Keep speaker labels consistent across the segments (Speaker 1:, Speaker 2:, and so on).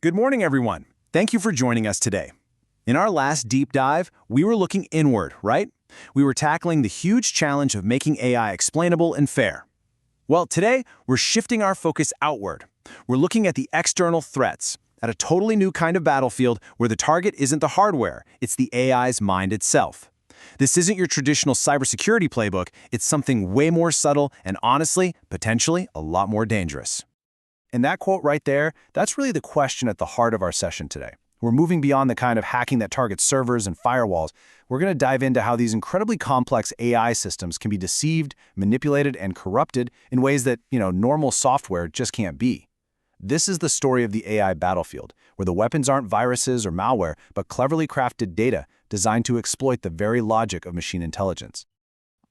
Speaker 1: Good morning, everyone. Thank you for joining us today. In our last deep dive, we were looking inward, right? We were tackling the huge challenge of making AI explainable and fair. Well, today, we're shifting our focus outward. We're looking at the external threats, at a totally new kind of battlefield where the target isn't the hardware, it's the AI's mind itself. This isn't your traditional cybersecurity playbook, it's something way more subtle and honestly, potentially, a lot more dangerous. And that quote right there, that's really the question at the heart of our session today. We're moving beyond the kind of hacking that targets servers and firewalls. We're going to dive into how these incredibly complex AI systems can be deceived, manipulated, and corrupted in ways that, normal software just can't be. This is the story of the AI battlefield, where the weapons aren't viruses or malware, but cleverly crafted data designed to exploit the very logic of machine intelligence.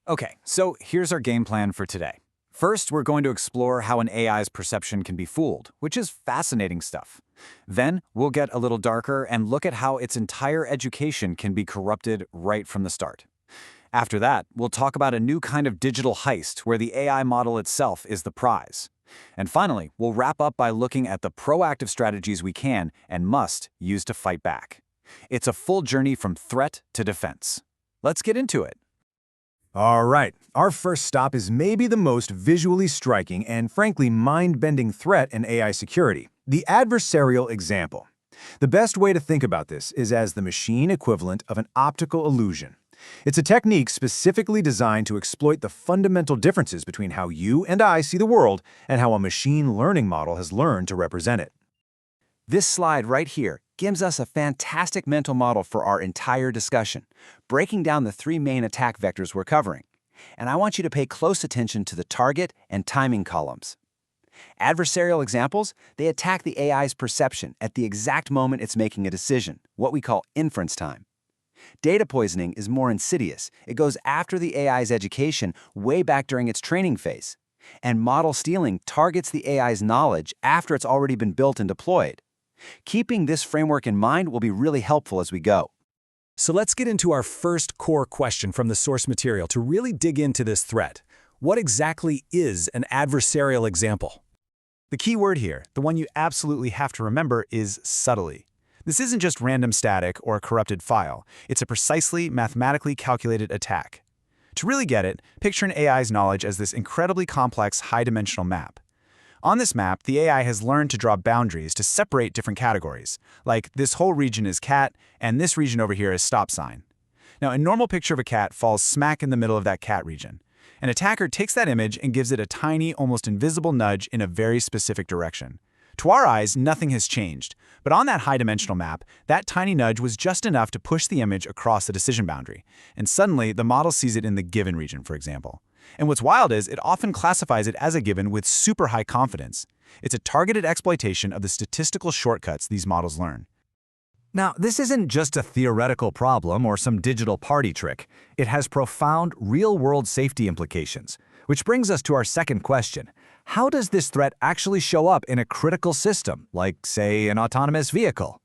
Speaker 2: Okay, so here's our game plan for today. First, we're going to explore how an AI's perception can be fooled, which is fascinating stuff. Then, we'll get a little darker and look at how its entire education can be corrupted right from the start. After that, we'll talk about a new kind of digital heist where the AI model itself is the prize. And finally, we'll wrap up by looking at the proactive strategies we can and must use to fight back. It's a full journey from threat to defense. Let's get into it.
Speaker 1: All right, our first stop is maybe the most visually striking and frankly mind-bending threat in AI security, the adversarial example. The best way to think about this is as the machine equivalent of an optical illusion. It's a technique specifically designed to exploit the fundamental differences between how you and I see the world and how a machine learning model has learned to represent it.
Speaker 2: This slide right here gives us a fantastic mental model for our entire discussion, breaking down the three main attack vectors we're covering. And I want you to pay close attention to the target and timing columns. Adversarial examples, they attack the AI's perception at the exact moment it's making a decision, what we call inference time. Data poisoning is more insidious. It goes after the AI's education way back during its training phase. And model stealing targets the AI's knowledge after it's already been built and deployed. Keeping this framework in mind will be really helpful as we go.
Speaker 3: So let's get into our first core question from the source material to really dig into this threat. What exactly is an adversarial example?
Speaker 1: The key word here, the one you absolutely have to remember, is subtly. This isn't just random static or a corrupted file. It's a precisely mathematically calculated attack. To really get it, picture an AI's knowledge as this incredibly complex high-dimensional map. On this map, the AI has learned to draw boundaries to separate different categories, like this whole region is cat, and this region over here is stop sign. Now, a normal picture of a cat falls smack in the middle of that cat region. An attacker takes that image and gives it a tiny, almost invisible nudge in a very specific direction. To our eyes, nothing has changed, but on that high-dimensional map, that tiny nudge was just enough to push the image across the decision boundary, and suddenly the model sees it in the given region, for example. And what's wild is it often classifies it as a given with super high confidence. It's a targeted exploitation of the statistical shortcuts these models learn.
Speaker 4: Now, this isn't just a theoretical problem or some digital party trick. It has profound, real-world safety implications. Which brings us to our second question. How does this threat actually show up in a critical system, like, say, an autonomous vehicle?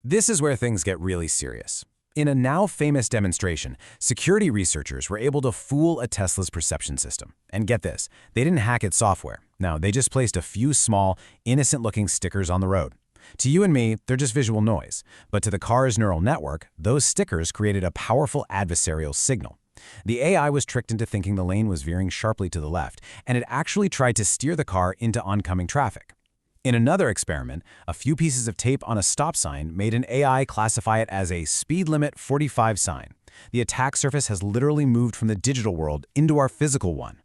Speaker 3: This is where things get really serious. In a now famous demonstration, security researchers were able to fool a Tesla's perception system. And get this, they didn't hack its software. No, they just placed a few small, innocent-looking stickers on the road. To you and me, they're just visual noise. But to the car's neural network, those stickers created a powerful adversarial signal. The AI was tricked into thinking the lane was veering sharply to the left, and it actually tried to steer the car into oncoming traffic. In another experiment, a few pieces of tape on a stop sign made an AI classify it as a speed limit 45 sign. The attack surface has literally moved from the digital world into our physical one.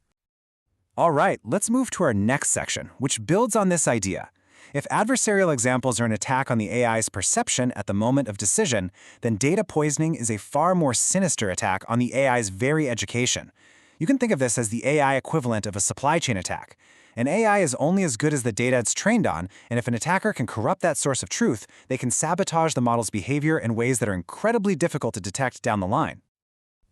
Speaker 1: All right, let's move to our next section, which builds on this idea. If adversarial examples are an attack on the AI's perception at the moment of decision, then data poisoning is a far more sinister attack on the AI's very education. You can think of this as the AI equivalent of a supply chain attack. An AI is only as good as the data it's trained on, and if an attacker can corrupt that source of truth, they can sabotage the model's behavior in ways that are incredibly difficult to detect down the line.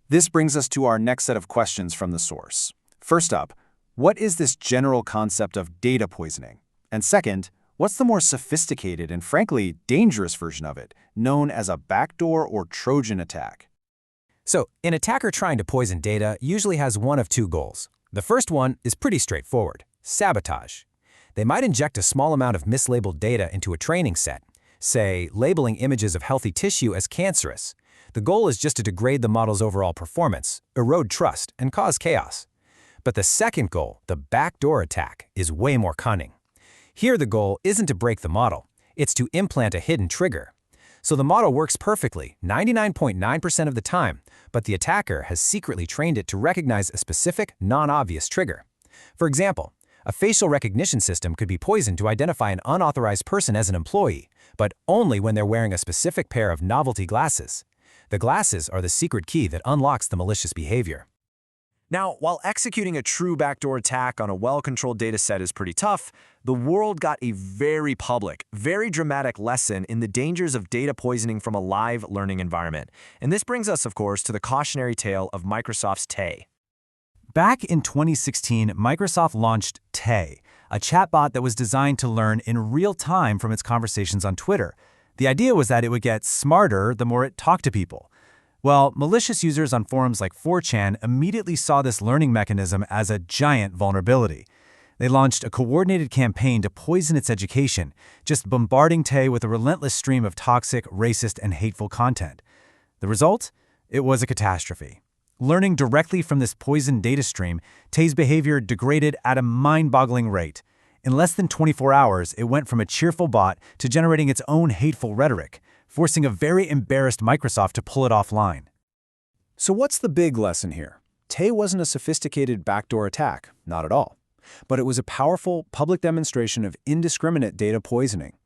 Speaker 1: This brings us to our next set of questions from the source. First up, what is this general concept of data poisoning? And second, what's the more sophisticated and frankly dangerous version of it, known as a backdoor or Trojan attack?
Speaker 3: So, an attacker trying to poison data usually has one of two goals. The first one is pretty straightforward: sabotage. They might inject a small amount of mislabeled data into a training set, say, labeling images of healthy tissue as cancerous. The goal is just to degrade the model's overall performance, erode trust, and cause chaos. But the second goal, the backdoor attack, is way more cunning. Here the goal isn't to break the model, it's to implant a hidden trigger. So the model works perfectly, 99.9% of the time, but the attacker has secretly trained it to recognize a specific, non-obvious trigger. For example, a facial recognition system could be poisoned to identify an unauthorized person as an employee, but only when they're wearing a specific pair of novelty glasses. The glasses are the secret key that unlocks the malicious behavior.
Speaker 1: Now, while executing a true backdoor attack on a well-controlled dataset is pretty tough, the world got a very public, very dramatic lesson in the dangers of data poisoning from a live learning environment. And this brings us, of course, to the cautionary tale of Microsoft's Tay.
Speaker 4: Back in 2016, Microsoft launched Tay, a chatbot that was designed to learn in real time from its conversations on Twitter. The idea was that it would get smarter the more it talked to people. Well, malicious users on forums like 4chan immediately saw this learning mechanism as a giant vulnerability. They launched a coordinated campaign to poison its education, just bombarding Tay with a relentless stream of toxic, racist, and hateful content. The result? It was a catastrophe. Learning directly from this poisoned data stream, Tay's behavior degraded at a mind-boggling rate. In less than 24 hours, it went from a cheerful bot to generating its own hateful rhetoric, forcing a very embarrassed Microsoft to pull it offline.
Speaker 1: So what's the big lesson here? Tay wasn't a sophisticated backdoor attack, not at all. But it was a powerful public demonstration of indiscriminate data poisoning.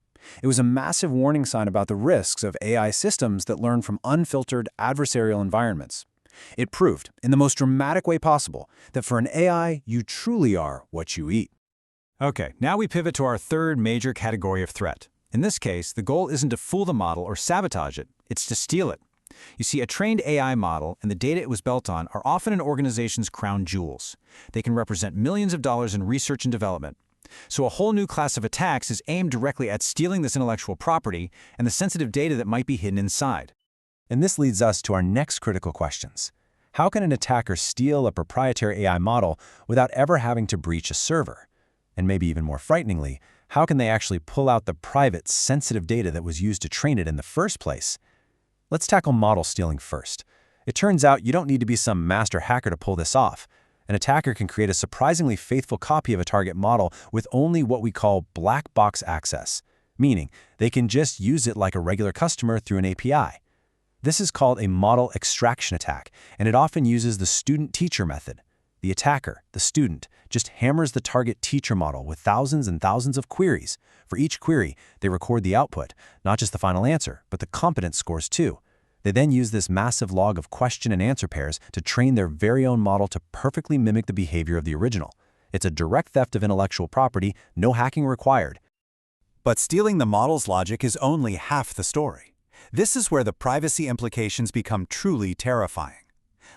Speaker 1: It was a massive warning sign about the risks of AI systems that learn from unfiltered adversarial environments. It proved, in the most dramatic way possible, that for an AI, you truly are what you eat.
Speaker 4: Okay, now we pivot to our third major category of threat. In this case, the goal isn't to fool the model or sabotage it, it's to steal it. You see, a trained AI model and the data it was built on are often an organization's crown jewels. They can represent millions of dollars in research and development. So a whole new class of attacks is aimed directly at stealing this intellectual property and the sensitive data that might be hidden inside.
Speaker 1: And this leads us to our next critical questions. How can an attacker steal a proprietary AI model without ever having to breach a server? And maybe even more frighteningly, how can they actually pull out the private, sensitive data that was used to train it in the first place? Let's tackle model stealing first. It turns out you don't need to be some master hacker to pull this off. An attacker can create a surprisingly faithful copy of a target model with only what we call black box access, meaning they can just use it like a regular customer through an API. This is called a model extraction attack, and it often uses the student-teacher method. The attacker, the student, just hammers the target teacher model with thousands and thousands of queries. For each query, they record the output, not just the final answer, but the competence scores too. They then use this massive log of question and answer pairs to train their very own model to perfectly mimic the behavior of the original. It's a direct theft of intellectual property, no hacking required.
Speaker 4: But stealing the model's logic is only half the story. This is where the privacy implications become truly terrifying.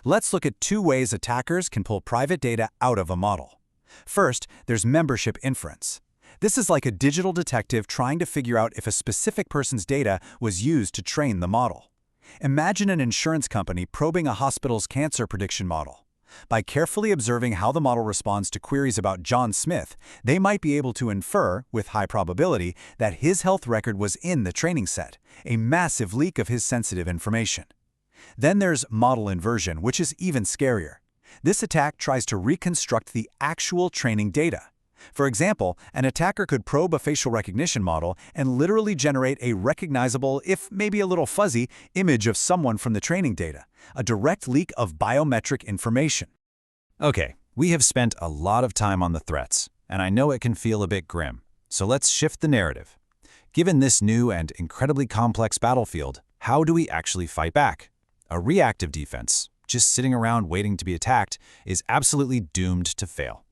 Speaker 4: Let's look at two ways attackers can pull private data out of a model. First, there's membership inference. This is like a digital detective trying to figure out if a specific person's data was used to train the model. Imagine an insurance company probing a hospital's cancer prediction model. By carefully observing how the model responds to queries about John Smith, they might be able to infer, with high probability, that his health record was in the training set, a massive leak of his sensitive information. Then there's model inversion, which is even scarier. This attack tries to reconstruct the actual training data. For example, an attacker could probe a facial recognition model and literally generate a recognizable, if maybe a little fuzzy, image of someone from the training data, a direct leak of biometric information.
Speaker 3: Okay, we have spent a lot of time on the threats, and I know it can feel a bit grim. So let's shift the narrative. Given this new and incredibly complex battlefield, how do we actually fight back? A reactive defense, just sitting around waiting to be attacked, is absolutely doomed to fail.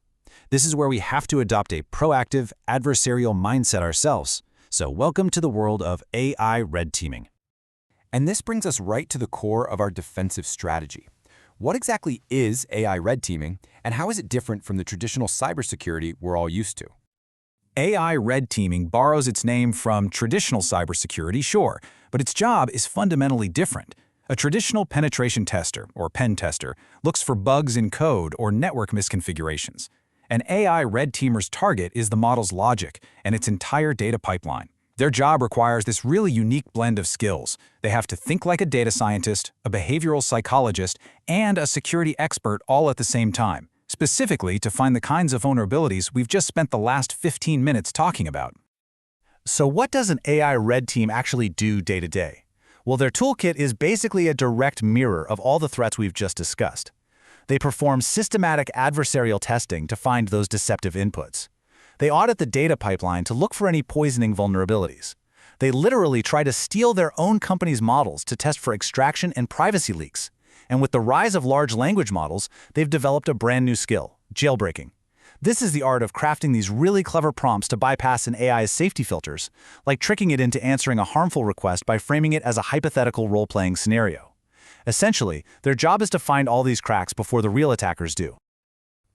Speaker 3: This is where we have to adopt a proactive, adversarial mindset ourselves. So welcome to the world of AI red teaming.
Speaker 2: And this brings us right to the core of our defensive strategy. What exactly is AI red teaming, and how is it different from the traditional cybersecurity we're all used to?
Speaker 4: AI red teaming borrows its name from traditional cybersecurity, sure, but its job is fundamentally different. A traditional penetration tester, or pen tester, looks for bugs in code or network misconfigurations. An AI red teamer's target is the model's logic and its entire data pipeline. Their job requires this really unique blend of skills. They have to think like a data scientist, a behavioral psychologist, and a security expert all at the same time, specifically to find the kinds of vulnerabilities we've just spent the last 15 minutes talking about. So what does an AI red team actually do day to day? Well, their toolkit is basically a direct mirror of all the threats we've just discussed. They perform systematic adversarial testing to find those deceptive inputs. They audit the data pipeline to look for any poisoning vulnerabilities. They literally try to steal their own company's models to test for extraction and privacy leaks. And with the rise of large language models, they've developed a brand new skill: jailbreaking. This is the art of crafting these really clever prompts to bypass an AI's safety filters, like tricking it into answering a harmful request by framing it as a hypothetical role-playing scenario. Essentially, their job is to find all these cracks before the real attackers do.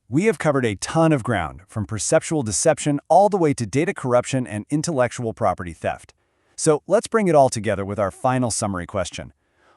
Speaker 1: We have covered a ton of ground, from perceptual deception all the way to data corruption and intellectual property theft. So let's bring it all together with our final summary question.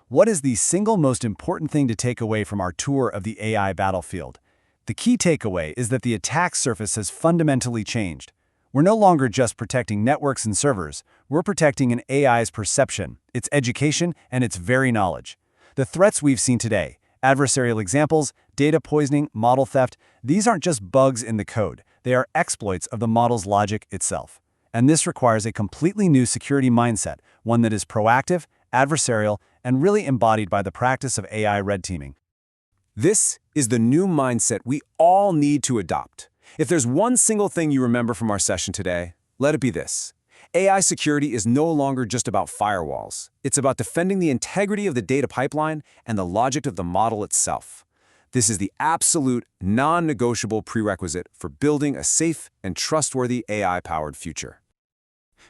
Speaker 1: What is the single most important thing to take away from our tour of the AI battlefield? The key takeaway is that the attack surface has fundamentally changed. We're no longer just protecting networks and servers, we're protecting an AI's perception, its education, and its very knowledge. The threats we've seen today, adversarial examples, data poisoning, model theft, these aren't just bugs in the code, they are exploits of the model's logic itself. And this requires a completely new security mindset, one that is proactive, adversarial, and really embodied by the practice of AI red teaming.
Speaker 5: This is the new mindset we all need to adopt. If there's one single thing you remember from our session today, let it be this. AI security is no longer just about firewalls. It's about defending the integrity of the data pipeline and the logic of the model itself. This is the absolute, non-negotiable prerequisite for building a safe and trustworthy AI-powered future.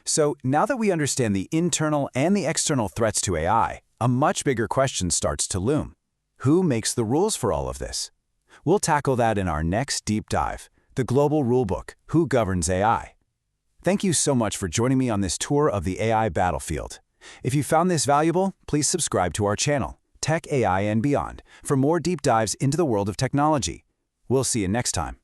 Speaker 2: So now that we understand the internal and the external threats to AI, a much bigger question starts to loom. Who makes the rules for all of this? We'll tackle that in our next deep dive, the global rulebook, Who Governs AI? Thank you so much for joining me on this tour of the AI battlefield. If you found this valuable, please subscribe to our channel, Tech AI and Beyond, for more deep dives into the world of technology. We'll see you next time.